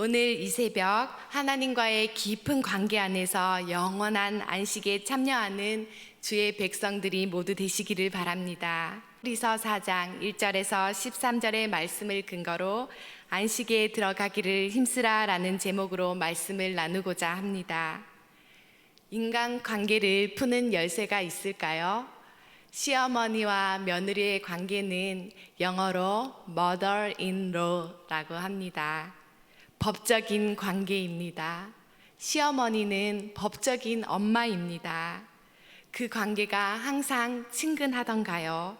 오늘 이 새벽 하나님과의 깊은 관계 안에서 영원한 안식에 참여하는 주의 백성들이 모두 되시기를 바랍니다. 히브리서 4장 1절에서 13절의 말씀을 근거로 안식에 들어가기를 힘쓰라라는 제목으로 말씀을 나누고자 합니다. 인간 관계를 푸는 열쇠가 있을까요? 시어머니와 며느리의 관계는 영어로 mother-in-law라고 합니다. 법적인 관계입니다. 시어머니는 법적인 엄마입니다. 그 관계가 항상 친근하던가요?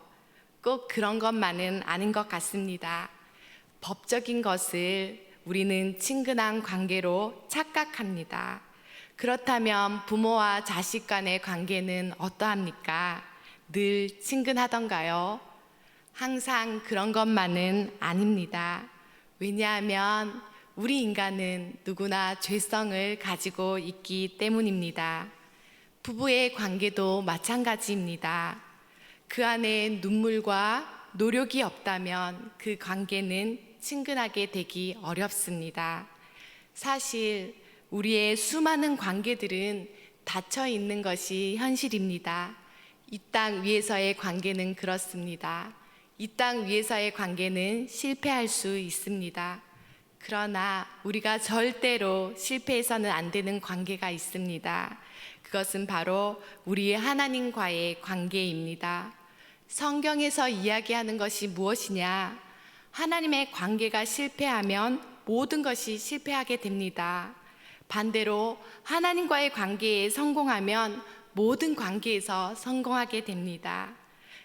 꼭 그런 것만은 아닌 것 같습니다. 법적인 것을 우리는 친근한 관계로 착각합니다. 그렇다면 부모와 자식 간의 관계는 어떠합니까? 늘 친근하던가요? 항상 그런 것만은 아닙니다. 왜냐하면 우리 인간은 누구나 죄성을 가지고 있기 때문입니다. 부부의 관계도 마찬가지입니다. 그 안에 눈물과 노력이 없다면 그 관계는 친근하게 되기 어렵습니다. 사실 우리의 수많은 관계들은 닫혀 있는 것이 현실입니다. 이 땅 위에서의 관계는 그렇습니다. 이 땅 위에서의 관계는 실패할 수 있습니다. 그러나 우리가 절대로 실패해서는 안 되는 관계가 있습니다. 그것은 바로 우리의 하나님과의 관계입니다. 성경에서 이야기하는 것이 무엇이냐? 하나님의 관계가 실패하면 모든 것이 실패하게 됩니다. 반대로 하나님과의 관계에 성공하면 모든 관계에서 성공하게 됩니다.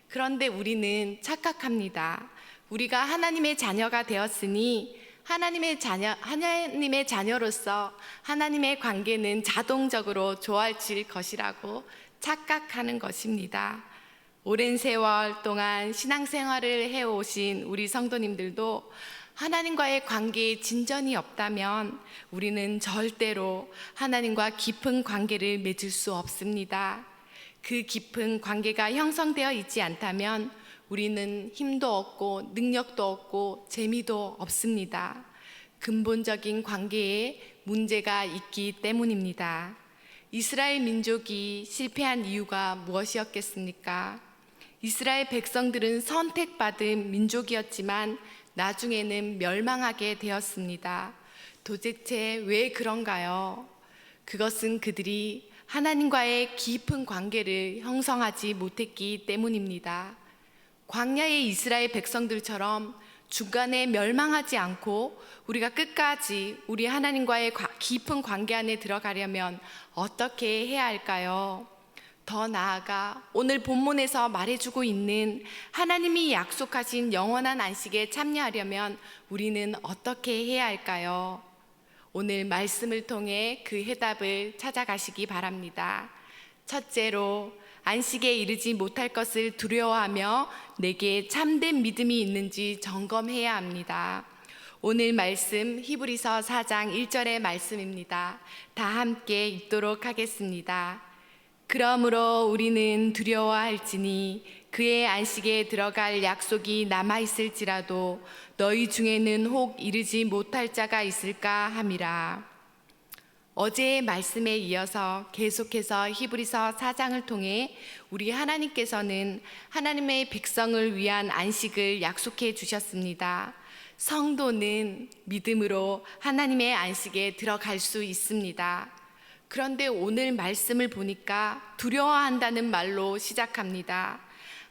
그런데 우리는 착각합니다. 우리가 하나님의 자녀가 되었으니 하나님의 자녀로서 하나님의 관계는 자동적으로 좋아질 것이라고 착각하는 것입니다. 오랜 세월 동안 신앙생활을 해오신 우리 성도님들도 하나님과의 관계에 진전이 없다면 우리는 절대로 하나님과 깊은 관계를 맺을 수 없습니다. 그 깊은 관계가 형성되어 있지 않다면 우리는 힘도 없고 능력도 없고 재미도 없습니다. 근본적인 관계에 문제가 있기 때문입니다. 이스라엘 민족이 실패한 이유가 무엇이었겠습니까? 이스라엘 백성들은 선택받은 민족이었지만 나중에는 멸망하게 되었습니다. 도대체 왜 그런가요? 그것은 그들이 하나님과의 깊은 관계를 형성하지 못했기 때문입니다. 광야의 이스라엘 백성들처럼 중간에 멸망하지 않고 우리가 끝까지 우리 하나님과의 깊은 관계 안에 들어가려면 어떻게 해야 할까요? 더 나아가 오늘 본문에서 말해주고 있는 하나님이 약속하신 영원한 안식에 참여하려면 우리는 어떻게 해야 할까요? 오늘 말씀을 통해 그 해답을 찾아가시기 바랍니다. 첫째로, 안식에 이르지 못할 것을 두려워하며 내게 참된 믿음이 있는지 점검해야 합니다. 오늘 말씀 히브리서 4장 1절의 말씀입니다. 다 함께 읽도록 하겠습니다. 그러므로 우리는 두려워할지니 그의 안식에 들어갈 약속이 남아있을지라도 너희 중에는 혹 이르지 못할 자가 있을까 함이라. 어제의 말씀에 이어서 계속해서 히브리서 4장을 통해 우리 하나님께서는 하나님의 백성을 위한 안식을 약속해 주셨습니다. 성도는 믿음으로 하나님의 안식에 들어갈 수 있습니다. 그런데 오늘 말씀을 보니까 두려워한다는 말로 시작합니다.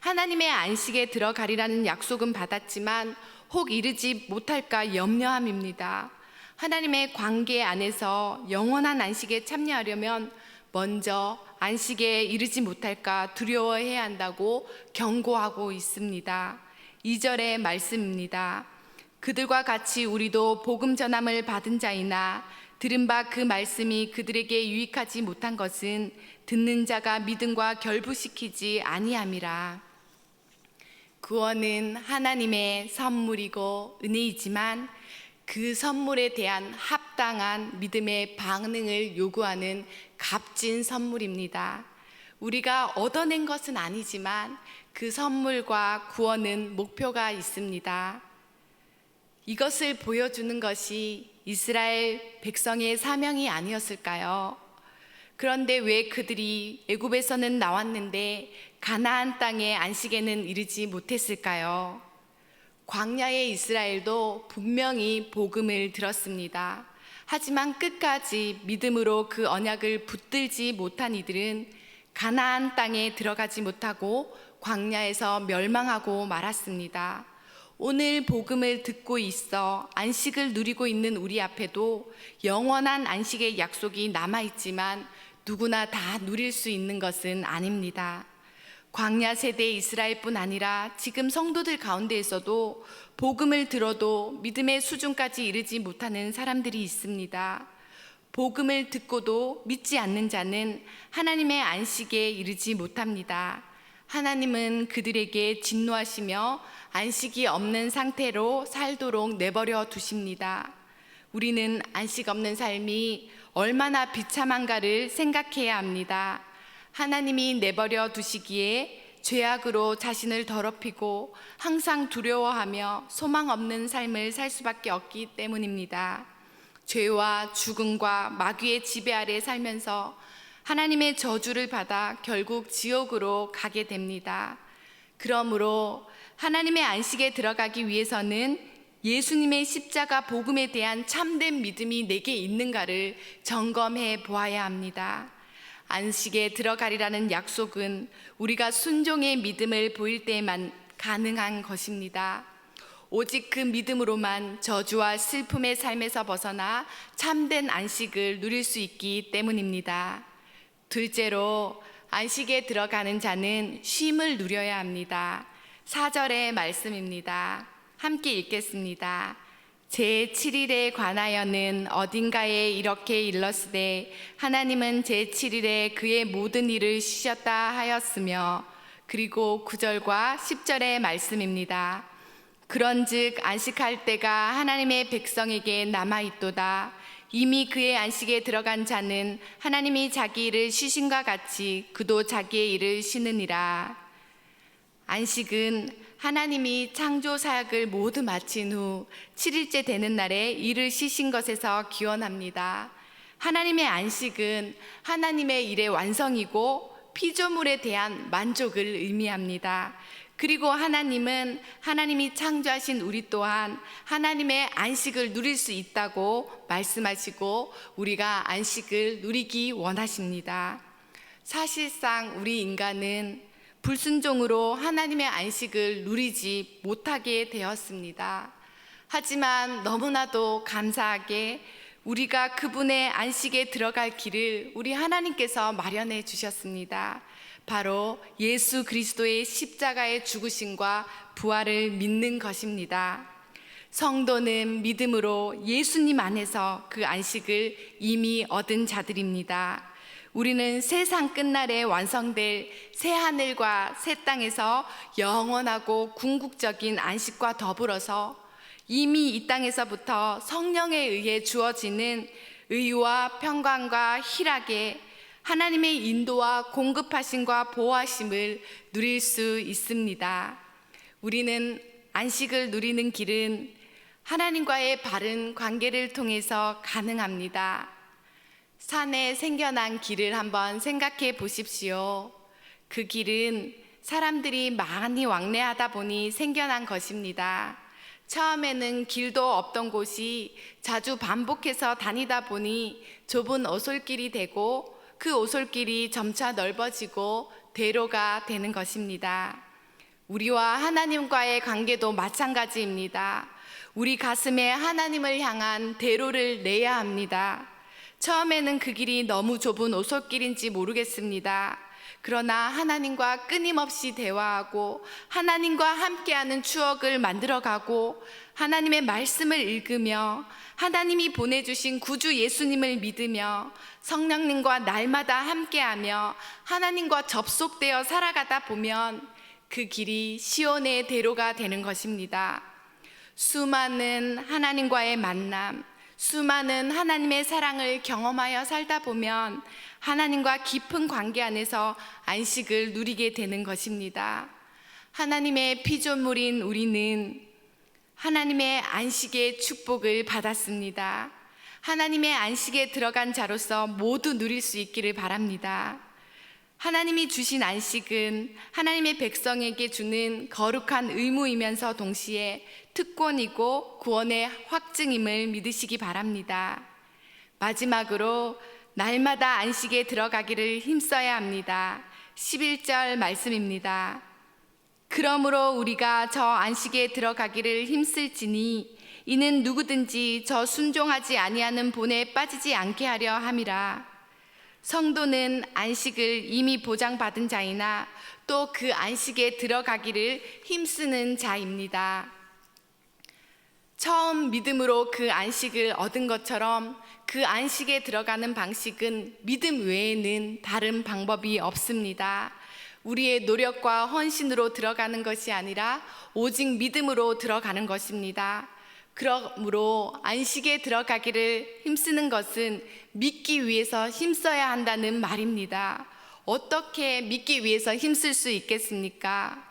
하나님의 안식에 들어가리라는 약속은 받았지만 혹 이르지 못할까 염려함입니다. 하나님의 관계 안에서 영원한 안식에 참여하려면 먼저 안식에 이르지 못할까 두려워해야 한다고 경고하고 있습니다. 2절의 말씀입니다. 그들과 같이 우리도 복음 전함을 받은 자이나 들은 바 그 말씀이 그들에게 유익하지 못한 것은 듣는 자가 믿음과 결부시키지 아니함이라. 구원은 하나님의 선물이고 은혜이지만 그 선물에 대한 합당한 믿음의 반응을 요구하는 값진 선물입니다. 우리가 얻어낸 것은 아니지만 그 선물과 구원은 목표가 있습니다. 이것을 보여주는 것이 이스라엘 백성의 사명이 아니었을까요? 그런데 왜 그들이 애굽에서는 나왔는데 가나안 땅의 안식에는 이르지 못했을까요? 광야의 이스라엘도 분명히 복음을 들었습니다. 하지만 끝까지 믿음으로 그 언약을 붙들지 못한 이들은 가나안 땅에 들어가지 못하고 광야에서 멸망하고 말았습니다. 오늘 복음을 듣고 있어 안식을 누리고 있는 우리 앞에도 영원한 안식의 약속이 남아있지만 누구나 다 누릴 수 있는 것은 아닙니다. 광야 세대 이스라엘뿐 아니라 지금 성도들 가운데에서도 복음을 들어도 믿음의 수준까지 이르지 못하는 사람들이 있습니다. 복음을 듣고도 믿지 않는 자는 하나님의 안식에 이르지 못합니다. 하나님은 그들에게 진노하시며 안식이 없는 상태로 살도록 내버려 두십니다. 우리는 안식 없는 삶이 얼마나 비참한가를 생각해야 합니다. 하나님이 내버려 두시기에 죄악으로 자신을 더럽히고 항상 두려워하며 소망 없는 삶을 살 수밖에 없기 때문입니다. 죄와 죽음과 마귀의 지배 아래 살면서 하나님의 저주를 받아 결국 지옥으로 가게 됩니다. 그러므로 하나님의 안식에 들어가기 위해서는 예수님의 십자가 복음에 대한 참된 믿음이 내게 있는가를 점검해 보아야 합니다. 안식에 들어가리라는 약속은 우리가 순종의 믿음을 보일 때에만 가능한 것입니다. 오직 그 믿음으로만 저주와 슬픔의 삶에서 벗어나 참된 안식을 누릴 수 있기 때문입니다. 둘째로 안식에 들어가는 자는 쉼을 누려야 합니다. 4절의 말씀입니다. 함께 읽겠습니다. 제7일에 관하여는 어딘가에 이렇게 일렀으되 하나님은 제7일에 그의 모든 일을 쉬셨다 하였으며, 그리고 9절과 10절의 말씀입니다. 그런즉 안식할 때가 하나님의 백성에게 남아있도다. 이미 그의 안식에 들어간 자는 하나님이 자기 일을 쉬심과 같이 그도 자기의 일을 쉬느니라. 안식은 하나님이 창조 사역을 모두 마친 후 7일째 되는 날에 일을 쉬신 것에서 기원합니다. 하나님의 안식은 하나님의 일의 완성이고 피조물에 대한 만족을 의미합니다. 그리고 하나님은 하나님이 창조하신 우리 또한 하나님의 안식을 누릴 수 있다고 말씀하시고 우리가 안식을 누리기 원하십니다. 사실상 우리 인간은 불순종으로 하나님의 안식을 누리지 못하게 되었습니다. 하지만 너무나도 감사하게 우리가 그분의 안식에 들어갈 길을 우리 하나님께서 마련해 주셨습니다. 바로 예수 그리스도의 십자가의 죽으심과 부활을 믿는 것입니다. 성도는 믿음으로 예수님 안에서 그 안식을 이미 얻은 자들입니다. 우리는 세상 끝날에 완성될 새 하늘과 새 땅에서 영원하고 궁극적인 안식과 더불어서 이미 이 땅에서부터 성령에 의해 주어지는 의와 평강과 희락에 하나님의 인도와 공급하심과 보호하심을 누릴 수 있습니다. 우리는 안식을 누리는 길은 하나님과의 바른 관계를 통해서 가능합니다. 산에 생겨난 길을 한번 생각해 보십시오. 그 길은 사람들이 많이 왕래하다 보니 생겨난 것입니다. 처음에는 길도 없던 곳이 자주 반복해서 다니다 보니 좁은 오솔길이 되고 그 오솔길이 점차 넓어지고 대로가 되는 것입니다. 우리와 하나님과의 관계도 마찬가지입니다. 우리 가슴에 하나님을 향한 대로를 내야 합니다. 처음에는 그 길이 너무 좁은 오솔길인지 모르겠습니다. 그러나 하나님과 끊임없이 대화하고 하나님과 함께하는 추억을 만들어가고 하나님의 말씀을 읽으며 하나님이 보내주신 구주 예수님을 믿으며 성령님과 날마다 함께하며 하나님과 접속되어 살아가다 보면 그 길이 시온의 대로가 되는 것입니다. 수많은 하나님과의 만남, 수많은 하나님의 사랑을 경험하여 살다 보면 하나님과 깊은 관계 안에서 안식을 누리게 되는 것입니다. 하나님의 피조물인 우리는 하나님의 안식의 축복을 받았습니다. 하나님의 안식에 들어간 자로서 모두 누릴 수 있기를 바랍니다. 하나님이 주신 안식은 하나님의 백성에게 주는 거룩한 의무이면서 동시에 특권이고 구원의 확증임을 믿으시기 바랍니다. 마지막으로 날마다 안식에 들어가기를 힘써야 합니다. 11절 말씀입니다. 그러므로 우리가 저 안식에 들어가기를 힘쓸지니 이는 누구든지 저 순종하지 아니하는 본에 빠지지 않게 하려 함이라. 성도는 안식을 이미 보장받은 자이나 또 그 안식에 들어가기를 힘쓰는 자입니다. 처음 믿음으로 그 안식을 얻은 것처럼 그 안식에 들어가는 방식은 믿음 외에는 다른 방법이 없습니다. 우리의 노력과 헌신으로 들어가는 것이 아니라 오직 믿음으로 들어가는 것입니다. 그러므로 안식에 들어가기를 힘쓰는 것은 믿기 위해서 힘써야 한다는 말입니다. 어떻게 믿기 위해서 힘쓸 수 있겠습니까?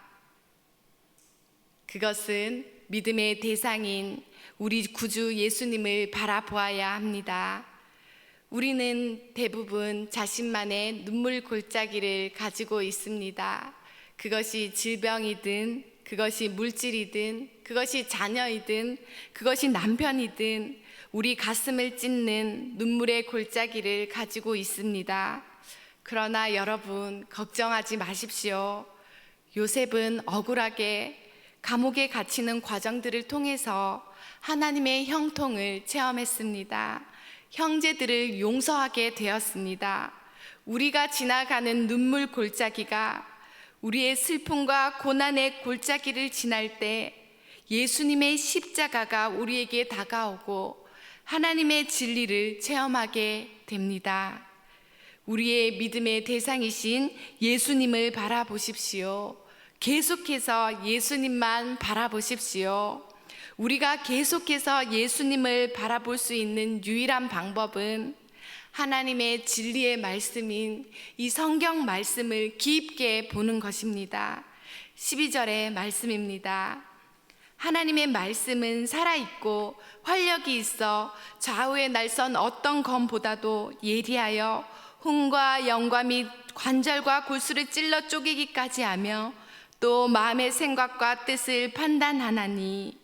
그것은 믿음의 대상인 우리 구주 예수님을 바라보아야 합니다. 우리는 대부분 자신만의 눈물 골짜기를 가지고 있습니다. 그것이 질병이든, 그것이 물질이든, 그것이 자녀이든, 그것이 남편이든 우리 가슴을 찢는 눈물의 골짜기를 가지고 있습니다. 그러나 여러분, 걱정하지 마십시오. 요셉은 억울하게 감옥에 갇히는 과정들을 통해서 하나님의 형통을 체험했습니다. 형제들을 용서하게 되었습니다. 우리가 지나가는 눈물 골짜기가 우리의 슬픔과 고난의 골짜기를 지날 때 예수님의 십자가가 우리에게 다가오고 하나님의 진리를 체험하게 됩니다. 우리의 믿음의 대상이신 예수님을 바라보십시오. 계속해서 예수님만 바라보십시오. 우리가 계속해서 예수님을 바라볼 수 있는 유일한 방법은 하나님의 진리의 말씀인 이 성경 말씀을 깊게 보는 것입니다. 12절의 말씀입니다. 하나님의 말씀은 살아있고 활력이 있어 좌우에 날선 어떤 검보다도 예리하여 혼과 영과 및 관절과 골수를 찔러 쪼개기까지 하며 또 마음의 생각과 뜻을 판단하나니.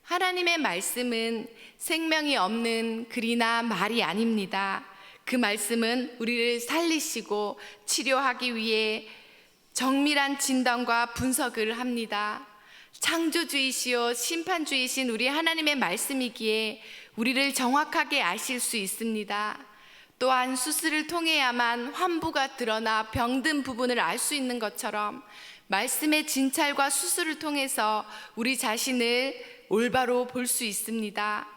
하나님의 말씀은 생명이 없는 글이나 말이 아닙니다. 그 말씀은 우리를 살리시고 치료하기 위해 정밀한 진단과 분석을 합니다. 창조주이시요 심판주이신 우리 하나님의 말씀이기에 우리를 정확하게 아실 수 있습니다. 또한 수술을 통해야만 환부가 드러나 병든 부분을 알 수 있는 것처럼 말씀의 진찰과 수술을 통해서 우리 자신을 올바로 볼 수 있습니다.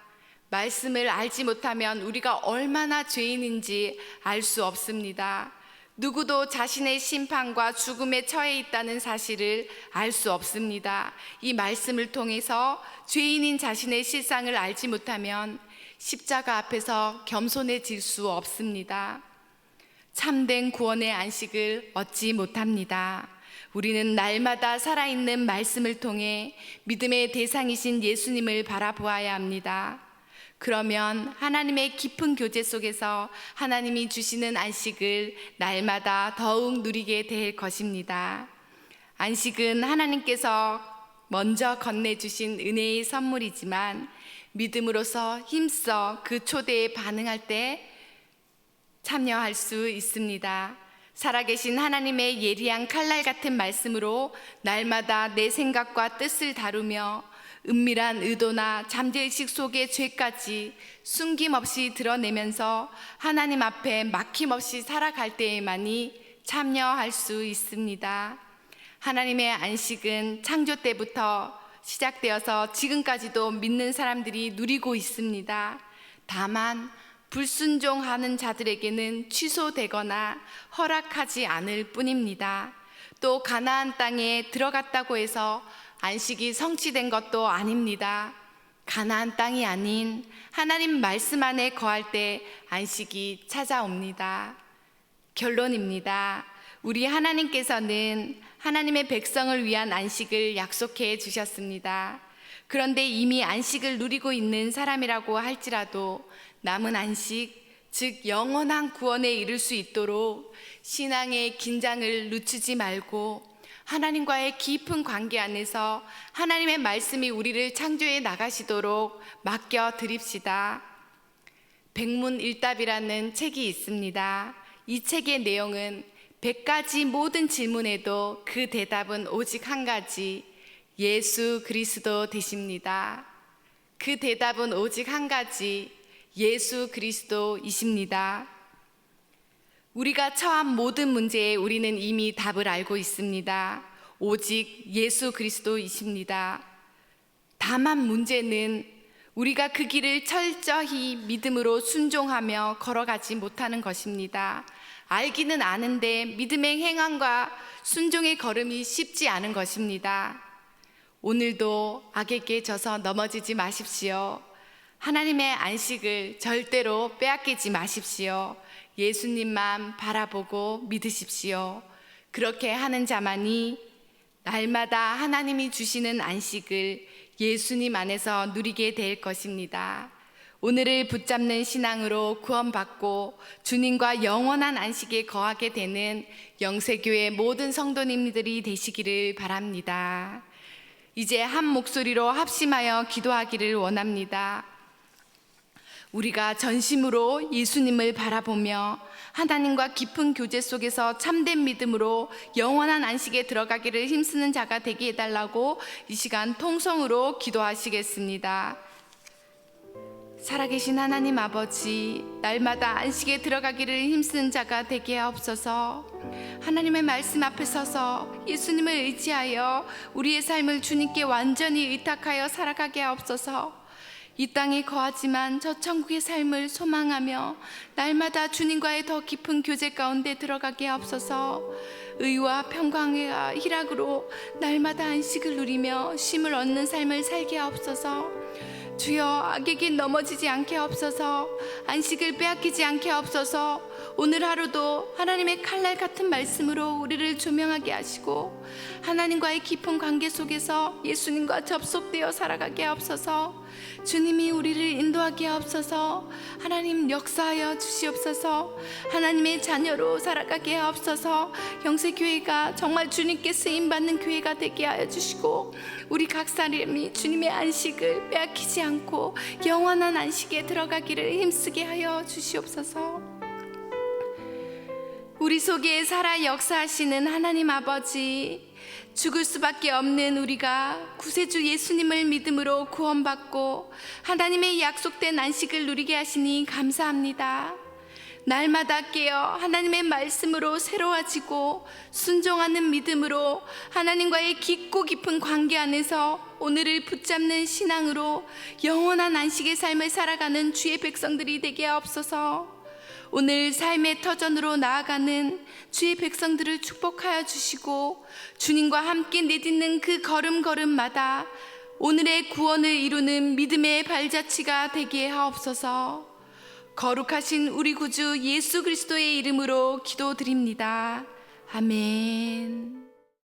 말씀을 알지 못하면 우리가 얼마나 죄인인지 알 수 없습니다. 누구도 자신의 심판과 죽음에 처해 있다는 사실을 알 수 없습니다. 이 말씀을 통해서 죄인인 자신의 실상을 알지 못하면 십자가 앞에서 겸손해질 수 없습니다. 참된 구원의 안식을 얻지 못합니다. 우리는 날마다 살아있는 말씀을 통해 믿음의 대상이신 예수님을 바라보아야 합니다. 그러면 하나님의 깊은 교제 속에서 하나님이 주시는 안식을 날마다 더욱 누리게 될 것입니다. 안식은 하나님께서 먼저 건네주신 은혜의 선물이지만 믿음으로서 힘써 그 초대에 반응할 때 참여할 수 있습니다. 살아계신 하나님의 예리한 칼날 같은 말씀으로 날마다 내 생각과 뜻을 다루며 은밀한 의도나 잠재의식 속의 죄까지 숨김없이 드러내면서 하나님 앞에 막힘없이 살아갈 때에만이 참여할 수 있습니다. 하나님의 안식은 창조 때부터 시작되어서 지금까지도 믿는 사람들이 누리고 있습니다. 다만 불순종하는 자들에게는 취소되거나 허락하지 않을 뿐입니다. 또 가나안 땅에 들어갔다고 해서 안식이 성취된 것도 아닙니다. 가나안 땅이 아닌 하나님 말씀 안에 거할 때 안식이 찾아옵니다. 결론입니다. 우리 하나님께서는 하나님의 백성을 위한 안식을 약속해 주셨습니다. 그런데 이미 안식을 누리고 있는 사람이라고 할지라도 남은 안식, 즉 영원한 구원에 이를 수 있도록 신앙의 긴장을 늦추지 말고 하나님과의 깊은 관계 안에서 하나님의 말씀이 우리를 창조해 나가시도록 맡겨 드립시다. 백문일답이라는 책이 있습니다. 이 책의 내용은 100가지 모든 질문에도 그 대답은 오직 한 가지, 예수 그리스도 되십니다. 그 대답은 오직 한 가지, 예수 그리스도이십니다. 우리가 처한 모든 문제에 우리는 이미 답을 알고 있습니다. 오직 예수 그리스도이십니다. 다만 문제는 우리가 그 길을 철저히 믿음으로 순종하며 걸어가지 못하는 것입니다. 알기는 아는데 믿음의 행함과 순종의 걸음이 쉽지 않은 것입니다. 오늘도 악에게 져서 넘어지지 마십시오. 하나님의 안식을 절대로 빼앗기지 마십시오. 예수님만 바라보고 믿으십시오. 그렇게 하는 자만이 날마다 하나님이 주시는 안식을 예수님 안에서 누리게 될 것입니다. 오늘을 붙잡는 신앙으로 구원받고 주님과 영원한 안식에 거하게 되는 영세교회 모든 성도님들이 되시기를 바랍니다. 이제 한 목소리로 합심하여 기도하기를 원합니다. 우리가 전심으로 예수님을 바라보며 하나님과 깊은 교제 속에서 참된 믿음으로 영원한 안식에 들어가기를 힘쓰는 자가 되게 해달라고 이 시간 통성으로 기도하시겠습니다. 살아계신 하나님 아버지, 날마다 안식에 들어가기를 힘쓰는 자가 되게 하옵소서. 하나님의 말씀 앞에 서서 예수님을 의지하여 우리의 삶을 주님께 완전히 의탁하여 살아가게 하옵소서. 이 땅에 거하지만 저 천국의 삶을 소망하며 날마다 주님과의 더 깊은 교제 가운데 들어가게 하옵소서. 의와 평강과 희락으로 날마다 안식을 누리며 쉼을 얻는 삶을 살게 하옵소서. 주여, 악에게 넘어지지 않게 하옵소서. 안식을 빼앗기지 않게 하옵소서. 오늘 하루도 하나님의 칼날 같은 말씀으로 우리를 조명하게 하시고 하나님과의 깊은 관계 속에서 예수님과 접속되어 살아가게 하옵소서. 주님이 우리를 인도하게 하옵소서. 하나님 역사하여 주시옵소서. 하나님의 자녀로 살아가게 하옵소서. 영세교회가 정말 주님께 쓰임받는 교회가 되게 하여 주시고 우리 각 사람이 주님의 안식을 빼앗기지 않고 영원한 안식에 들어가기를 힘쓰게 하여 주시옵소서. 우리 속에 살아 역사하시는 하나님 아버지, 죽을 수밖에 없는 우리가 구세주 예수님을 믿음으로 구원받고 하나님의 약속된 안식을 누리게 하시니 감사합니다. 날마다 깨어 하나님의 말씀으로 새로워지고 순종하는 믿음으로 하나님과의 깊고 깊은 관계 안에서 오늘을 붙잡는 신앙으로 영원한 안식의 삶을 살아가는 주의 백성들이 되게 하옵소서. 오늘 삶의 터전으로 나아가는 주의 백성들을 축복하여 주시고 주님과 함께 내딛는 그 걸음걸음마다 오늘의 구원을 이루는 믿음의 발자취가 되게 하옵소서. 거룩하신 우리 구주 예수 그리스도의 이름으로 기도드립니다. 아멘.